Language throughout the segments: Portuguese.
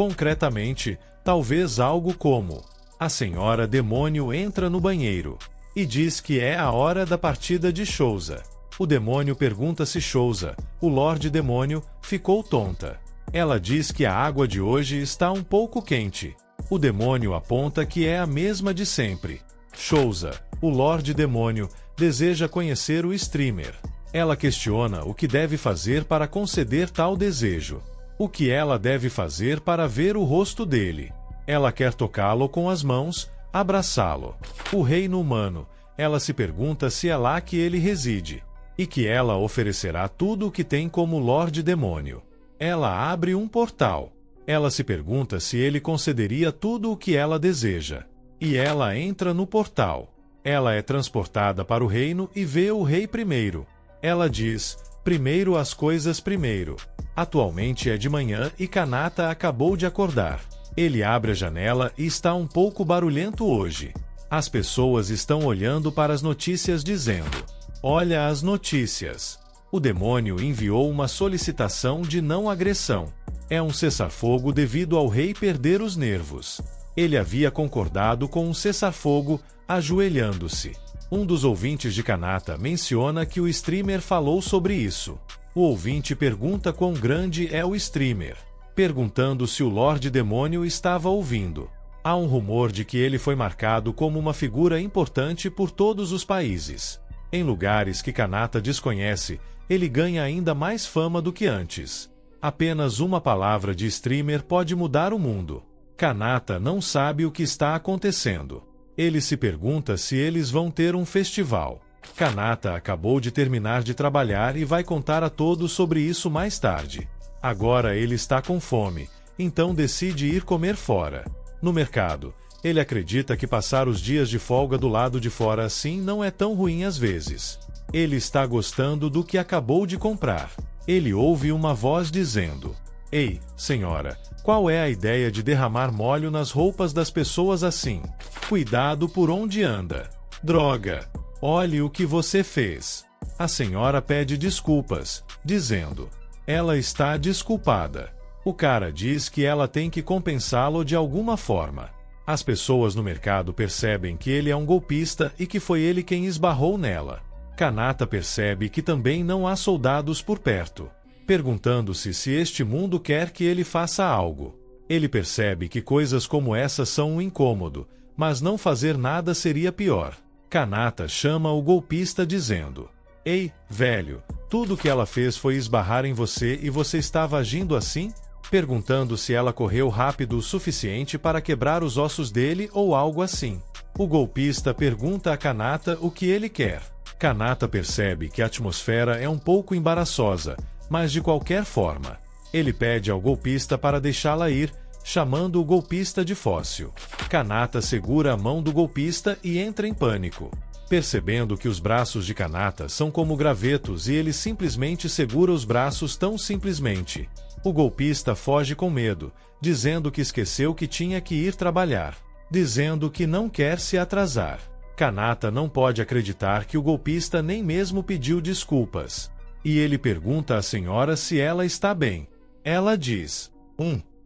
Concretamente, talvez algo como: a senhora demônio entra no banheiro e diz que é a hora da partida de Sousa. O demônio pergunta se Sousa, o Lorde Demônio, ficou tonta. Ela diz que a água de hoje está um pouco quente. O demônio aponta que é a mesma de sempre. Sousa, o Lorde Demônio, deseja conhecer o streamer. Ela questiona o que deve fazer para conceder tal desejo. O que ela deve fazer para ver o rosto dele. Ela quer tocá-lo com as mãos, abraçá-lo. O reino humano, ela se pergunta se é lá que ele reside. E que ela oferecerá tudo o que tem como Lorde Demônio. Ela abre um portal. Ela se pergunta se ele concederia tudo o que ela deseja. E ela entra no portal. Ela é transportada para o reino e vê o rei primeiro. Ela diz: primeiro as coisas primeiro. Atualmente é de manhã e Kanata acabou de acordar. Ele abre a janela e está um pouco barulhento hoje. As pessoas estão olhando para as notícias dizendo: olha as notícias. O demônio enviou uma solicitação de não agressão. É um cessar-fogo devido ao rei perder os nervos. Ele havia concordado com um cessar-fogo, ajoelhando-se. Um dos ouvintes de Kanata menciona que o streamer falou sobre isso. O ouvinte pergunta quão grande é o streamer, perguntando se o Lorde Demônio estava ouvindo. Há um rumor de que ele foi marcado como uma figura importante por todos os países. Em lugares que Kanata desconhece, ele ganha ainda mais fama do que antes. Apenas uma palavra de streamer pode mudar o mundo. Kanata não sabe o que está acontecendo. Ele se pergunta se eles vão ter um festival. Kanata acabou de terminar de trabalhar e vai contar a todos sobre isso mais tarde. Agora ele está com fome, então decide ir comer fora. No mercado, ele acredita que passar os dias de folga do lado de fora assim não é tão ruim às vezes. Ele está gostando do que acabou de comprar. Ele ouve uma voz dizendo: ei, senhora, qual é a ideia de derramar molho nas roupas das pessoas assim? Cuidado por onde anda. Droga! Olhe o que você fez. A senhora pede desculpas, dizendo: ela está desculpada. O cara diz que ela tem que compensá-lo de alguma forma. As pessoas no mercado percebem que ele é um golpista e que foi ele quem esbarrou nela. Kanata percebe que também não há soldados por perto, perguntando-se se este mundo quer que ele faça algo. Ele percebe que coisas como essas são um incômodo, mas não fazer nada seria pior. Kanata chama o golpista dizendo: ei, velho, tudo que ela fez foi esbarrar em você e você estava agindo assim? Perguntando se ela correu rápido o suficiente para quebrar os ossos dele ou algo assim. O golpista pergunta a Kanata o que ele quer. Kanata percebe que a atmosfera é um pouco embaraçosa, mas de qualquer forma, ele pede ao golpista para deixá-la ir, chamando o golpista de fóssil. Kanata segura a mão do golpista e entra em pânico. Percebendo que os braços de Kanata são como gravetos e ele simplesmente segura os braços tão simplesmente. O golpista foge com medo, dizendo que esqueceu que tinha que ir trabalhar, dizendo que não quer se atrasar. Kanata não pode acreditar que o golpista nem mesmo pediu desculpas. E ele pergunta à senhora se ela está bem. Ela diz: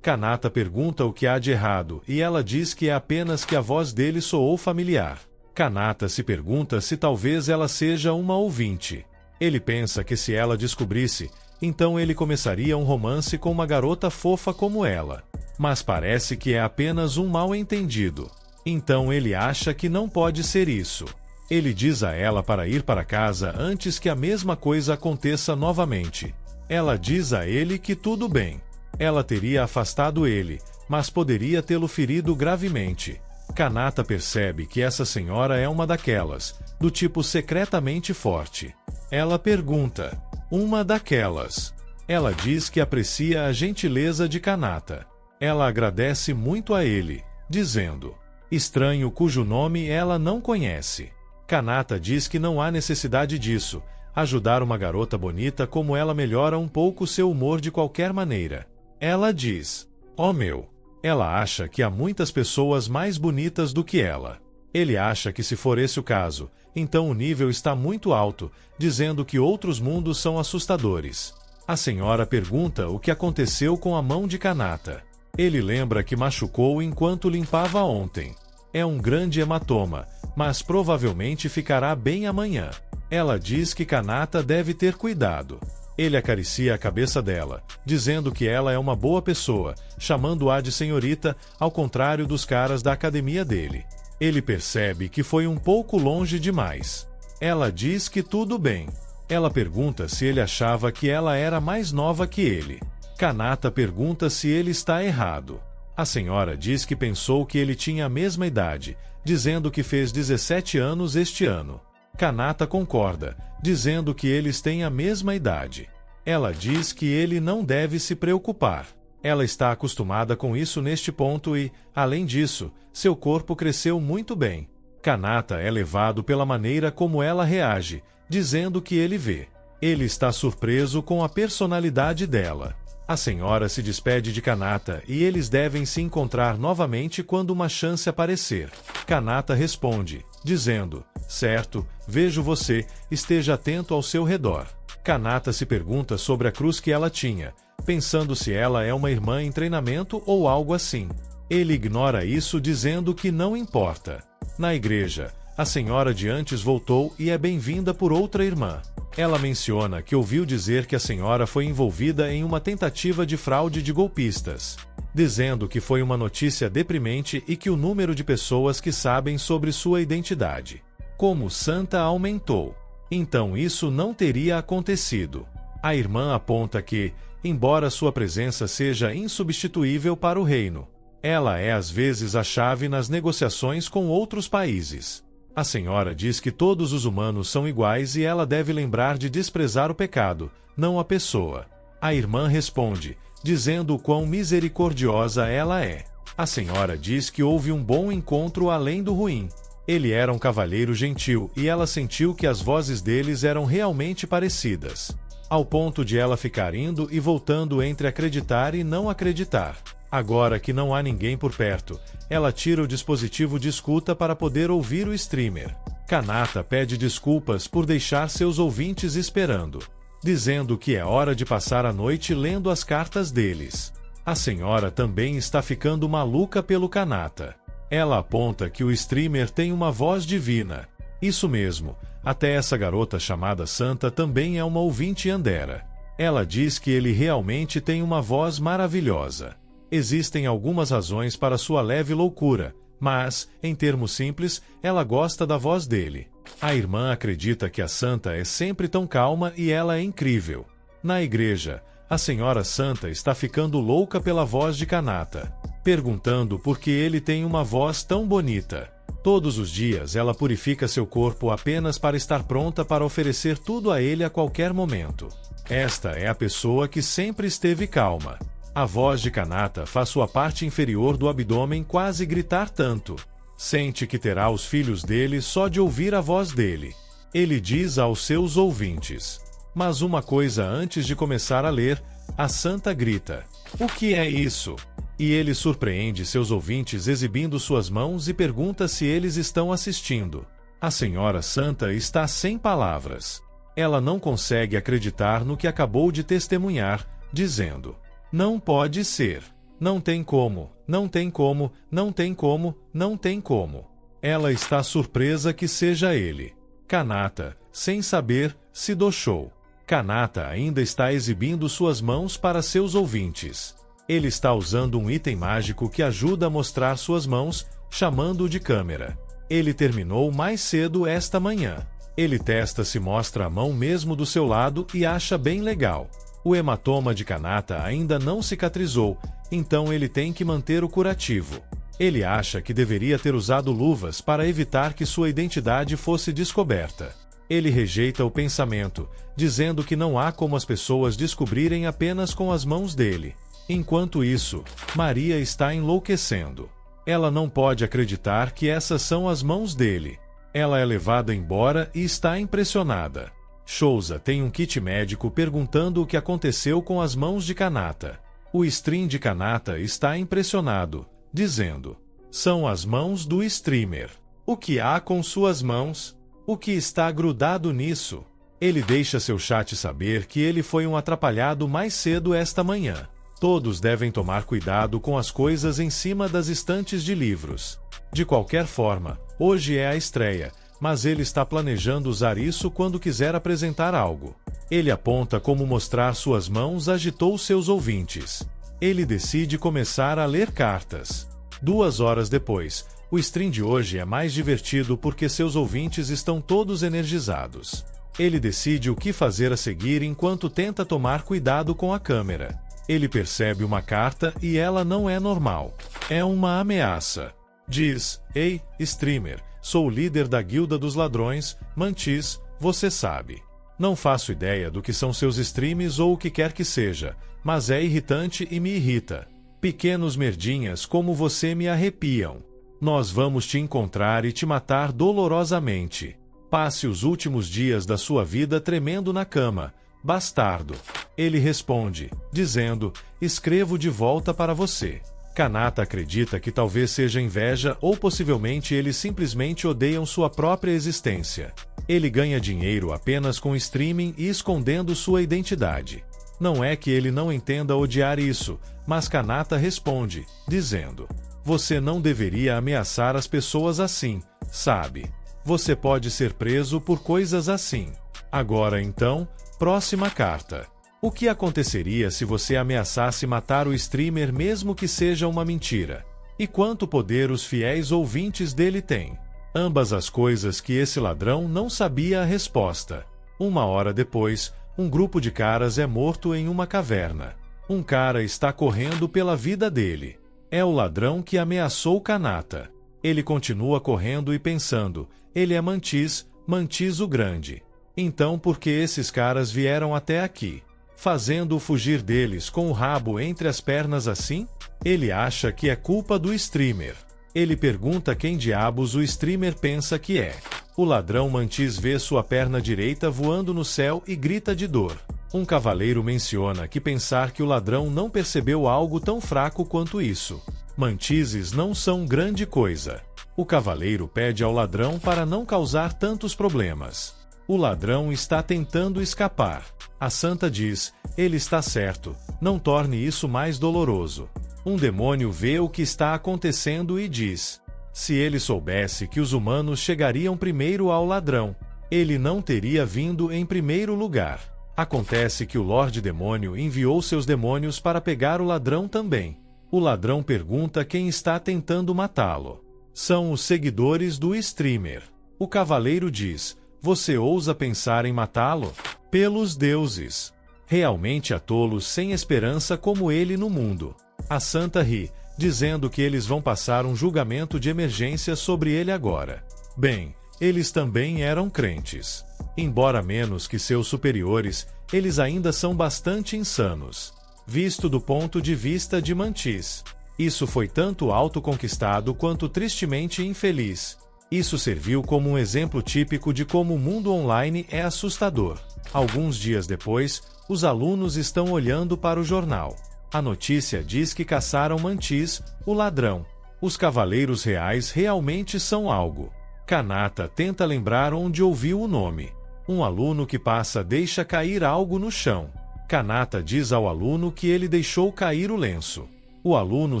Kanata pergunta o que há de errado e ela diz que é apenas que a voz dele soou familiar. Kanata se pergunta se talvez ela seja uma ouvinte. Ele pensa que se ela descobrisse, então ele começaria um romance com uma garota fofa como ela. Mas parece que é apenas um mal-entendido. Então ele acha que não pode ser isso. Ele diz a ela para ir para casa antes que a mesma coisa aconteça novamente. Ela diz a ele que tudo bem. Ela teria afastado ele, mas poderia tê-lo ferido gravemente. Kanata percebe que essa senhora é uma daquelas, do tipo secretamente forte. Ela pergunta: uma daquelas? Ela diz que aprecia a gentileza de Kanata. Ela agradece muito a ele, dizendo: estranho cujo nome ela não conhece. Kanata diz que não há necessidade disso. Ajudar uma garota bonita como ela melhora um pouco seu humor de qualquer maneira. Ela diz: oh meu. Ela acha que há muitas pessoas mais bonitas do que ela. Ele acha que se for esse o caso, então o nível está muito alto, dizendo que outros mundos são assustadores. A senhora pergunta o que aconteceu com a mão de Kanata. Ele lembra que machucou enquanto limpava ontem. É um grande hematoma, mas provavelmente ficará bem amanhã. Ela diz que Kanata deve ter cuidado. Ele acaricia a cabeça dela, dizendo que ela é uma boa pessoa, chamando-a de senhorita, ao contrário dos caras da academia dele. Ele percebe que foi um pouco longe demais. Ela diz que tudo bem. Ela pergunta se ele achava que ela era mais nova que ele. Kanata pergunta se ele está errado. A senhora diz que pensou que ele tinha a mesma idade, dizendo que fez 17 anos este ano. Kanata concorda, dizendo que eles têm a mesma idade. Ela diz que ele não deve se preocupar. Ela está acostumada com isso neste ponto e, além disso, seu corpo cresceu muito bem. Kanata é levado pela maneira como ela reage, dizendo que ele vê. Ele está surpreso com a personalidade dela. A senhora se despede de Kanata e eles devem se encontrar novamente quando uma chance aparecer. Kanata responde, dizendo, certo, vejo você, esteja atento ao seu redor. Kanata se pergunta sobre a cruz que ela tinha, pensando se ela é uma irmã em treinamento ou algo assim. Ele ignora isso dizendo que não importa. Na igreja, a senhora de antes voltou e é bem-vinda por outra irmã. Ela menciona que ouviu dizer que a senhora foi envolvida em uma tentativa de fraude de golpistas, dizendo que foi uma notícia deprimente e que o número de pessoas que sabem sobre sua identidade como santa aumentou. Então isso não teria acontecido. A irmã aponta que, embora sua presença seja insubstituível para o reino, ela é às vezes a chave nas negociações com outros países. A senhora diz que todos os humanos são iguais e ela deve lembrar de desprezar o pecado, não a pessoa. A irmã responde, dizendo o quão misericordiosa ela é. A senhora diz que houve um bom encontro além do ruim. Ele era um cavalheiro gentil e ela sentiu que as vozes deles eram realmente parecidas, ao ponto de ela ficar indo e voltando entre acreditar e não acreditar. Agora que não há ninguém por perto, ela tira o dispositivo de escuta para poder ouvir o streamer. Kanata pede desculpas por deixar seus ouvintes esperando, dizendo que é hora de passar a noite lendo as cartas deles. A senhora também está ficando maluca pelo Kanata. Ela aponta que o streamer tem uma voz divina. Isso mesmo, até essa garota chamada Santa também é uma ouvinte Yandera. Ela diz que ele realmente tem uma voz maravilhosa. Existem algumas razões para sua leve loucura, mas, em termos simples, ela gosta da voz dele. A irmã acredita que a Santa é sempre tão calma e ela é incrível. Na igreja, a senhora Santa está ficando louca pela voz de Kanata, perguntando por que ele tem uma voz tão bonita. Todos os dias ela purifica seu corpo apenas para estar pronta para oferecer tudo a ele a qualquer momento. Esta é a pessoa que sempre esteve calma. A voz de Kanata faz sua parte inferior do abdômen quase gritar tanto. Sente que terá os filhos dele só de ouvir a voz dele. Ele diz aos seus ouvintes. Mas uma coisa antes de começar a ler, a Santa grita: "O que é isso?" E ele surpreende seus ouvintes exibindo suas mãos e pergunta se eles estão assistindo. A senhora Santa está sem palavras. Ela não consegue acreditar no que acabou de testemunhar, dizendo: "Não pode ser. Não tem como, não tem como, não tem como, não tem como." Ela está surpresa que seja ele. Kanata, sem saber, se doxou. Kanata ainda está exibindo suas mãos para seus ouvintes. Ele está usando um item mágico que ajuda a mostrar suas mãos, chamando-o de câmera. Ele terminou mais cedo esta manhã. Ele testa se mostra a mão mesmo do seu lado e acha bem legal. O hematoma de Kanata ainda não cicatrizou, então ele tem que manter o curativo. Ele acha que deveria ter usado luvas para evitar que sua identidade fosse descoberta. Ele rejeita o pensamento, dizendo que não há como as pessoas descobrirem apenas com as mãos dele. Enquanto isso, Maria está enlouquecendo. Ela não pode acreditar que essas são as mãos dele. Ela é levada embora e está impressionada. Shouza tem um kit médico perguntando o que aconteceu com as mãos de Kanata. O stream de Kanata está impressionado, dizendo: "São as mãos do streamer. O que há com suas mãos? O que está grudado nisso?" Ele deixa seu chat saber que ele foi um atrapalhado mais cedo esta manhã. Todos devem tomar cuidado com as coisas em cima das estantes de livros. De qualquer forma, hoje é a estreia, mas ele está planejando usar isso quando quiser apresentar algo. Ele aponta como mostrar suas mãos agitou seus ouvintes. Ele decide começar a ler cartas. 2 horas depois, o stream de hoje é mais divertido porque seus ouvintes estão todos energizados. Ele decide o que fazer a seguir enquanto tenta tomar cuidado com a câmera. Ele percebe uma carta e ela não é normal. É uma ameaça. Diz: "Ei, streamer, sou o líder da Guilda dos Ladrões, Mantis, você sabe. Não faço ideia do que são seus streams ou o que quer que seja, mas é irritante e me irrita. Pequenos merdinhas como você me arrepiam. Nós vamos te encontrar e te matar dolorosamente. Passe os últimos dias da sua vida tremendo na cama, bastardo." Ele responde, dizendo: "Escrevo de volta para você." Kanata acredita que talvez seja inveja ou possivelmente eles simplesmente odeiam sua própria existência. Ele ganha dinheiro apenas com streaming e escondendo sua identidade. Não é que ele não entenda odiar isso, mas Kanata responde, dizendo: "Você não deveria ameaçar as pessoas assim, sabe? Você pode ser preso por coisas assim." Agora então, próxima carta. O que aconteceria se você ameaçasse matar o streamer mesmo que seja uma mentira? E quanto poder os fiéis ouvintes dele têm? Ambas as coisas que esse ladrão não sabia a resposta. 1 hora depois, um grupo de caras é morto em uma caverna. Um cara está correndo pela vida dele. É o ladrão que ameaçou Kanata. Ele continua correndo e pensando, ele é Mantis, Mantis o Grande. Então por que esses caras vieram até aqui? Fazendo-o fugir deles com o rabo entre as pernas assim? Ele acha que é culpa do streamer. Ele pergunta quem diabos o streamer pensa que é. O ladrão Mantis vê sua perna direita voando no céu e grita de dor. Um cavaleiro menciona que pensar que o ladrão não percebeu algo tão fraco quanto isso. Mantises não são grande coisa. O cavaleiro pede ao ladrão para não causar tantos problemas. O ladrão está tentando escapar. A santa diz, ele está certo, não torne isso mais doloroso. Um demônio vê o que está acontecendo e diz, se ele soubesse que os humanos chegariam primeiro ao ladrão, ele não teria vindo em primeiro lugar. Acontece que o Lorde Demônio enviou seus demônios para pegar o ladrão também. O ladrão pergunta quem está tentando matá-lo. São os seguidores do streamer. O cavaleiro diz, você ousa pensar em matá-lo? Pelos deuses! Realmente há tolos sem esperança como ele no mundo. A santa ri, dizendo que eles vão passar um julgamento de emergência sobre ele agora. Bem, eles também eram crentes. Embora menos que seus superiores, eles ainda são bastante insanos. Visto do ponto de vista de Mantis. Isso foi tanto autoconquistado quanto tristemente infeliz. Isso serviu como um exemplo típico de como o mundo online é assustador. Alguns dias depois, os alunos estão olhando para o jornal. A notícia diz que caçaram Mantis, o ladrão. Os cavaleiros reais realmente são algo. Kanata tenta lembrar onde ouviu o nome. Um aluno que passa deixa cair algo no chão. Kanata diz ao aluno que ele deixou cair o lenço. O aluno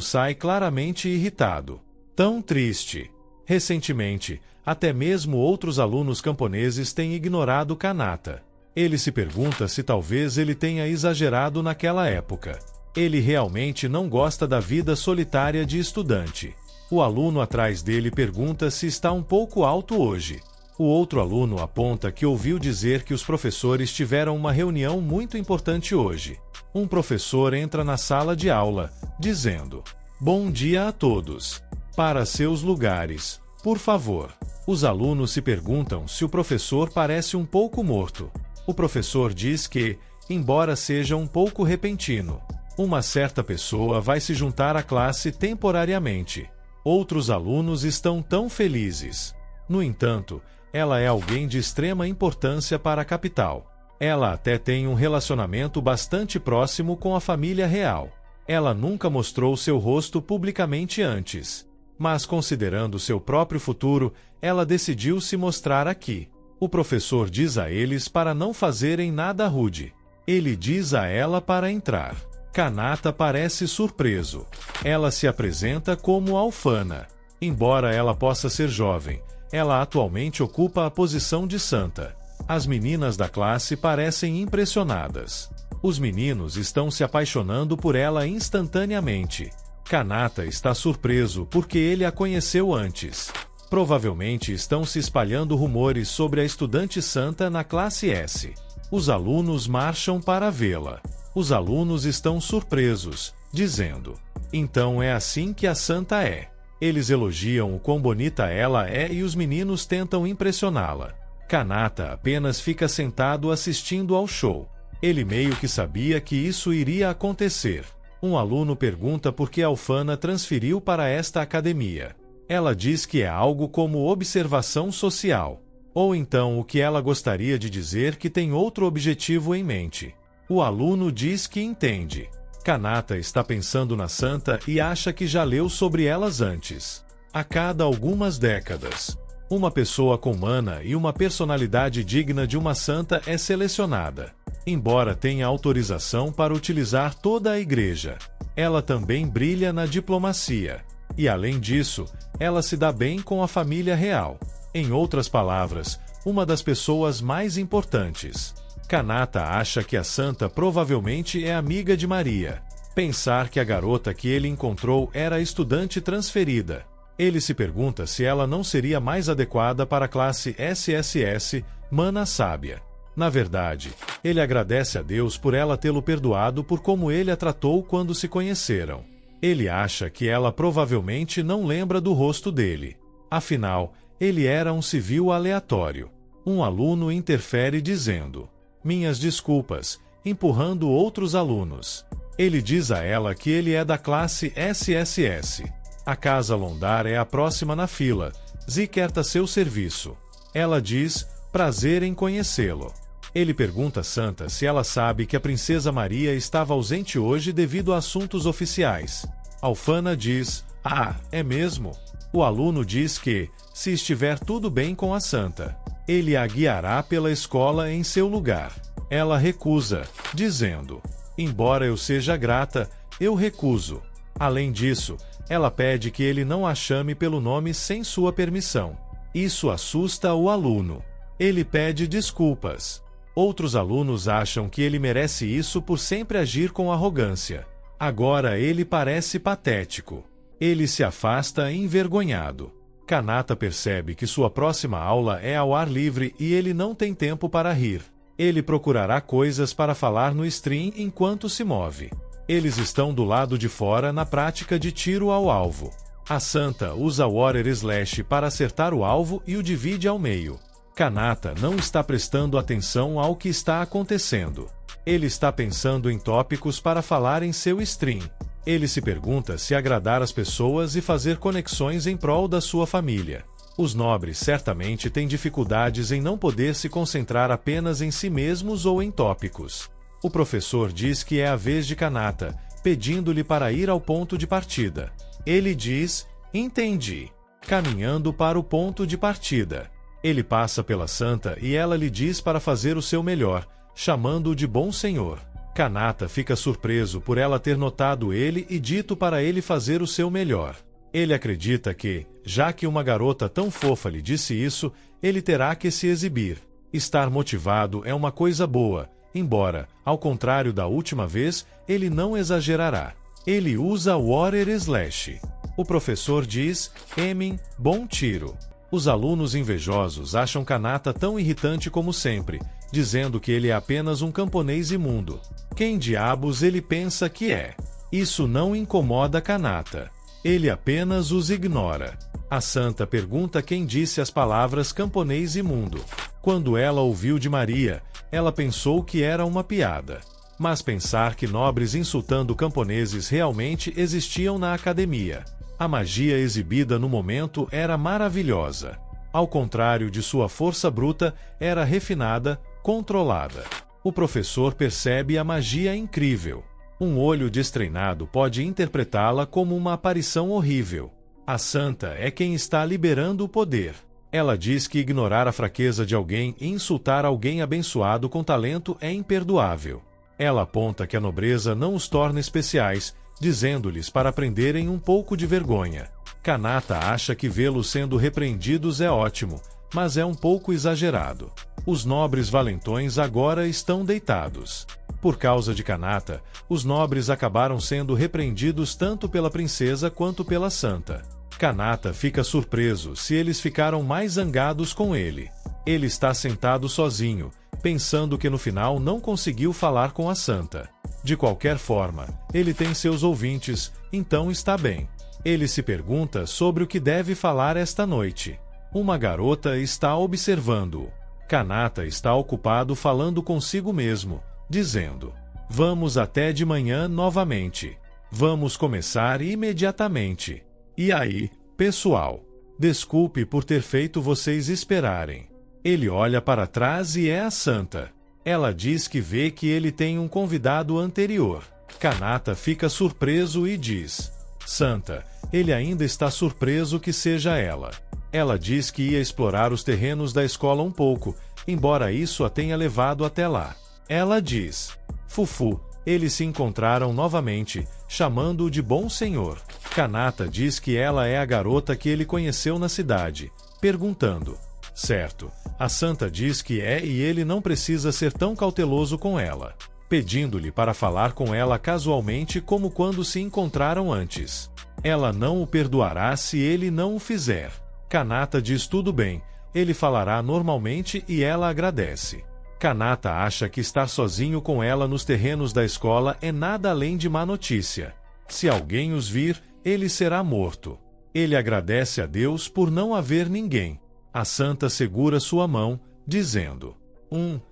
sai claramente irritado. Tão triste. Recentemente, até mesmo outros alunos camponeses têm ignorado Kanata. Ele se pergunta se talvez ele tenha exagerado naquela época. Ele realmente não gosta da vida solitária de estudante. O aluno atrás dele pergunta se está um pouco alto hoje. O outro aluno aponta que ouviu dizer que os professores tiveram uma reunião muito importante hoje. Um professor entra na sala de aula, dizendo: "Bom dia a todos. Para seus lugares, por favor." Os alunos se perguntam se o professor parece um pouco morto. O professor diz que, embora seja um pouco repentino, uma certa pessoa vai se juntar à classe temporariamente. Outros alunos estão tão felizes. No entanto, ela é alguém de extrema importância para a capital. Ela até tem um relacionamento bastante próximo com a família real. Ela nunca mostrou seu rosto publicamente antes. Mas considerando seu próprio futuro, ela decidiu se mostrar aqui. O professor diz a eles para não fazerem nada rude. Ele diz a ela para entrar. Kanata parece surpreso. Ela se apresenta como Alfana. Embora ela possa ser jovem, ela atualmente ocupa a posição de santa. As meninas da classe parecem impressionadas. Os meninos estão se apaixonando por ela instantaneamente. Kanata está surpreso porque ele a conheceu antes. Provavelmente estão se espalhando rumores sobre a estudante santa na classe S. Os alunos marcham para vê-la. Os alunos estão surpresos, dizendo: então é assim que a santa é. Eles elogiam o quão bonita ela é e os meninos tentam impressioná-la. Kanata apenas fica sentado assistindo ao show. Ele meio que sabia que isso iria acontecer. Um aluno pergunta por que Alfana transferiu para esta academia. Ela diz que é algo como observação social. Ou então o que ela gostaria de dizer que tem outro objetivo em mente. O aluno diz que entende. Kanata está pensando na santa e acha que já leu sobre elas antes. A cada algumas décadas, uma pessoa com mana e uma personalidade digna de uma santa é selecionada. Embora tenha autorização para utilizar toda a igreja, ela também brilha na diplomacia. E além disso, ela se dá bem com a família real. Em outras palavras, uma das pessoas mais importantes. Kanata acha que a santa provavelmente é amiga de Maria. Pensar que a garota que ele encontrou era estudante transferida. Ele se pergunta se ela não seria mais adequada para a classe SSS, mana sábia. Na verdade, ele agradece a Deus por ela tê-lo perdoado por como ele a tratou quando se conheceram. Ele acha que ela provavelmente não lembra do rosto dele. Afinal, ele era um civil aleatório. Um aluno interfere dizendo: minhas desculpas, empurrando outros alunos. Ele diz a ela que ele é da classe SSS. A casa Londar é a próxima na fila. Zikerta seu serviço. Ela diz: prazer em conhecê-lo. Ele pergunta a Santa se ela sabe que a princesa Maria estava ausente hoje devido a assuntos oficiais. Alfana diz: ah, é mesmo? O aluno diz que, se estiver tudo bem com a santa, ele a guiará pela escola em seu lugar. Ela recusa, dizendo: embora eu seja grata, eu recuso. Além disso, ela pede que ele não a chame pelo nome sem sua permissão. Isso assusta o aluno. Ele pede desculpas. Outros alunos acham que ele merece isso por sempre agir com arrogância. Agora ele parece patético. Ele se afasta envergonhado. Kanata percebe que sua próxima aula é ao ar livre e ele não tem tempo para rir. Ele procurará coisas para falar no stream enquanto se move. Eles estão do lado de fora na prática de tiro ao alvo. A santa usa o Water Slash para acertar o alvo e o divide ao meio. Kanata não está prestando atenção ao que está acontecendo. Ele está pensando em tópicos para falar em seu stream. Ele se pergunta se agradar as pessoas e fazer conexões em prol da sua família. Os nobres certamente têm dificuldades em não poder se concentrar apenas em si mesmos ou em tópicos. O professor diz que é a vez de Kanata, pedindo-lhe para ir ao ponto de partida. Ele diz: entendi. Caminhando para o ponto de partida. Ele passa pela santa e ela lhe diz para fazer o seu melhor, chamando-o de bom senhor. Kanata fica surpreso por ela ter notado ele e dito para ele fazer o seu melhor. Ele acredita que, já que uma garota tão fofa lhe disse isso, ele terá que se exibir. Estar motivado é uma coisa boa, embora, ao contrário da última vez, ele não exagerará. Ele usa o Water Slash. O professor diz: Emin, bom tiro. Os alunos invejosos acham Kanata tão irritante como sempre, dizendo que ele é apenas um camponês imundo. Quem diabos ele pensa que é? Isso não incomoda Kanata. Ele apenas os ignora. A santa pergunta quem disse as palavras camponês imundo. Quando ela ouviu de Maria, ela pensou que era uma piada. Mas pensar que nobres insultando camponeses realmente existiam na academia. A magia exibida no momento era maravilhosa. Ao contrário de sua força bruta, era refinada, controlada. O professor percebe a magia incrível. Um olho destreinado pode interpretá-la como uma aparição horrível. A santa é quem está liberando o poder. Ela diz que ignorar a fraqueza de alguém e insultar alguém abençoado com talento é imperdoável. Ela aponta que a nobreza não os torna especiais, dizendo-lhes para aprenderem um pouco de vergonha. Kanata acha que vê-los sendo repreendidos é ótimo, mas é um pouco exagerado. Os nobres valentões agora estão deitados. Por causa de Kanata, os nobres acabaram sendo repreendidos tanto pela princesa quanto pela santa. Kanata fica surpreso se eles ficaram mais zangados com ele. Ele está sentado sozinho, pensando que no final não conseguiu falar com a santa. De qualquer forma, ele tem seus ouvintes, então está bem. Ele se pergunta sobre o que deve falar esta noite. Uma garota está observando-o. Kanata está ocupado falando consigo mesmo, dizendo: "Vamos até de manhã novamente. Vamos começar imediatamente. E aí, pessoal? Desculpe por ter feito vocês esperarem." Ele olha para trás e é a santa. Ela diz que vê que ele tem um convidado anterior. Kanata fica surpreso e diz: "Santa, ele ainda está surpreso que seja ela." Ela diz que ia explorar os terrenos da escola um pouco, embora isso a tenha levado até lá. Ela diz: "Fufu." Eles se encontraram novamente, chamando-o de bom senhor. Kanata diz que ela é a garota que ele conheceu na cidade, perguntando: "Certo." A santa diz que é e ele não precisa ser tão cauteloso com ela, pedindo-lhe para falar com ela casualmente como quando se encontraram antes. Ela não o perdoará se ele não o fizer. Kanata diz tudo bem, ele falará normalmente e ela agradece. Kanata acha que estar sozinho com ela nos terrenos da escola é nada além de má notícia. Se alguém os vir, ele será morto. Ele agradece a Deus por não haver ninguém. A santa segura sua mão, dizendo: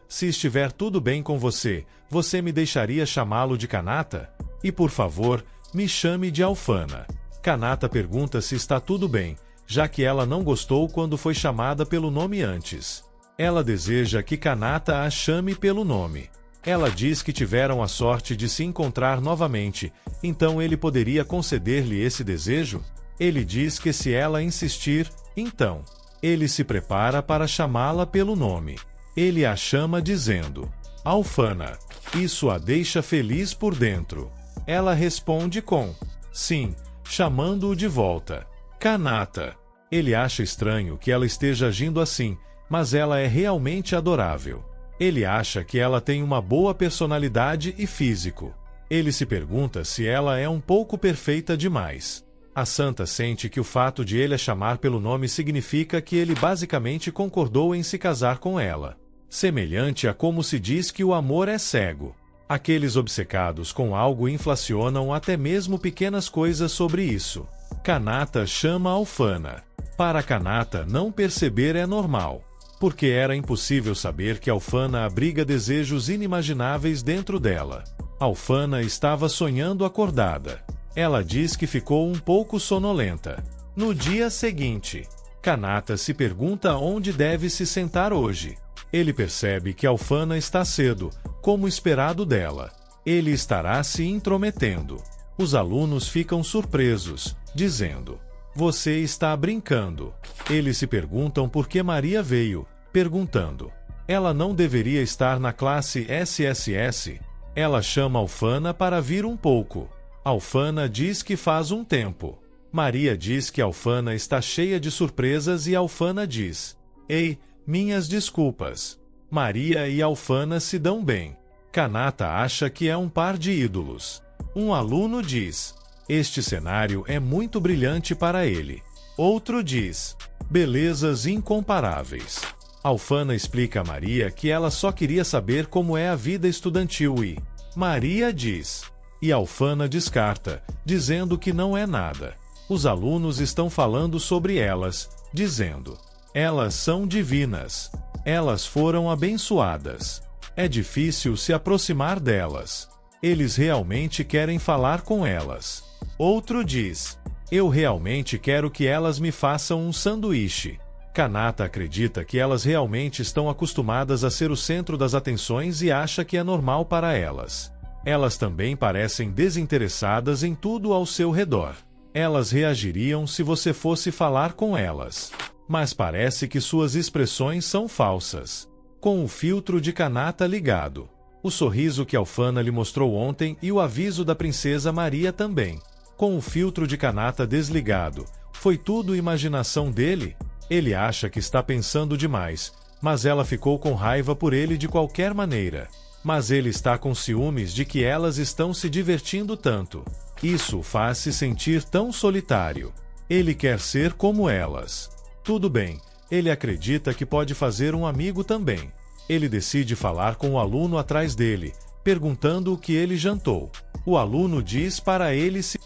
Se estiver tudo bem com você, você me deixaria chamá-lo de Kanata? E por favor, me chame de Alfana." Kanata pergunta se está tudo bem, já que ela não gostou quando foi chamada pelo nome antes. Ela deseja que Kanata a chame pelo nome. Ela diz que tiveram a sorte de se encontrar novamente, então ele poderia conceder-lhe esse desejo? Ele diz que se ela insistir, então. Ele se prepara para chamá-la pelo nome. Ele a chama dizendo: "Alfana." Isso a deixa feliz por dentro. Ela responde com: "Sim", chamando-o de volta. "Kanata." Ele acha estranho que ela esteja agindo assim, mas ela é realmente adorável. Ele acha que ela tem uma boa personalidade e físico. Ele se pergunta se ela é um pouco perfeita demais. A santa sente que o fato de ele a chamar pelo nome significa que ele basicamente concordou em se casar com ela. Semelhante a como se diz que o amor é cego. Aqueles obcecados com algo inflacionam até mesmo pequenas coisas sobre isso. Kanata chama Alfana. Para Kanata, não perceber é normal, porque era impossível saber que Alfana abriga desejos inimagináveis dentro dela. Alfana estava sonhando acordada. Ela diz que ficou um pouco sonolenta. No dia seguinte, Kanata se pergunta onde deve se sentar hoje. Ele percebe que Alfana está cedo, como esperado dela. Ele estará se intrometendo. Os alunos ficam surpresos, dizendo: "Você está brincando." Eles se perguntam por que Maria veio, perguntando: "Ela não deveria estar na classe SSS?" Ela chama Alfana para vir um pouco. Alfana diz que faz um tempo. Maria diz que Alfana está cheia de surpresas e Alfana diz: "Ei, minhas desculpas." Maria e Alfana se dão bem. Kanata acha que é um par de ídolos. Um aluno diz: "Este cenário é muito brilhante para ele." Outro diz: "Belezas incomparáveis." Alfana explica a Maria que ela só queria saber como é a vida estudantil e Maria diz. E Alfana descarta, dizendo que não é nada. Os alunos estão falando sobre elas, dizendo: "Elas são divinas. Elas foram abençoadas. É difícil se aproximar delas. Eles realmente querem falar com elas." Outro diz: "Eu realmente quero que elas me façam um sanduíche." Kanata acredita que elas realmente estão acostumadas a ser o centro das atenções e acha que é normal para elas. Elas também parecem desinteressadas em tudo ao seu redor. Elas reagiriam se você fosse falar com elas. Mas parece que suas expressões são falsas. Com o filtro de Kanata ligado, O sorriso que Alfana lhe mostrou ontem e o aviso da princesa Maria também. Com o filtro de Kanata desligado, foi tudo imaginação dele? Ele acha que está pensando demais, mas ela ficou com raiva por ele de qualquer maneira. Mas ele está com ciúmes de que elas estão se divertindo tanto. Isso o faz se sentir tão solitário. Ele quer ser como elas. Tudo bem, ele acredita que pode fazer um amigo também. Ele decide falar com o aluno atrás dele, perguntando o que ele jantou. O aluno diz para ele se...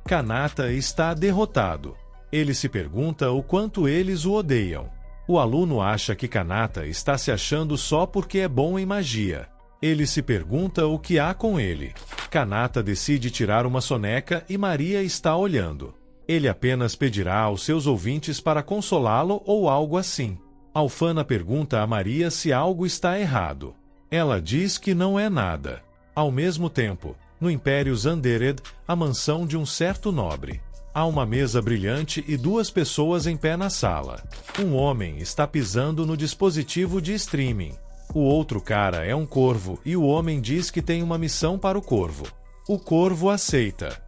Kanata está derrotado. Ele se pergunta o quanto eles o odeiam. O aluno acha que Kanata está se achando só porque é bom em magia. Ele se pergunta o que há com ele. Kanata decide tirar uma soneca e Maria está olhando. Ele apenas pedirá aos seus ouvintes para consolá-lo ou algo assim. Alfana pergunta a Maria se algo está errado. Ela diz que não é nada. Ao mesmo tempo, no Império Zandered, a mansão de um certo nobre. Há uma mesa brilhante e duas pessoas em pé na sala. Um homem está pisando no dispositivo de streaming. O outro cara é um corvo e o homem diz que tem uma missão para o corvo. O corvo aceita.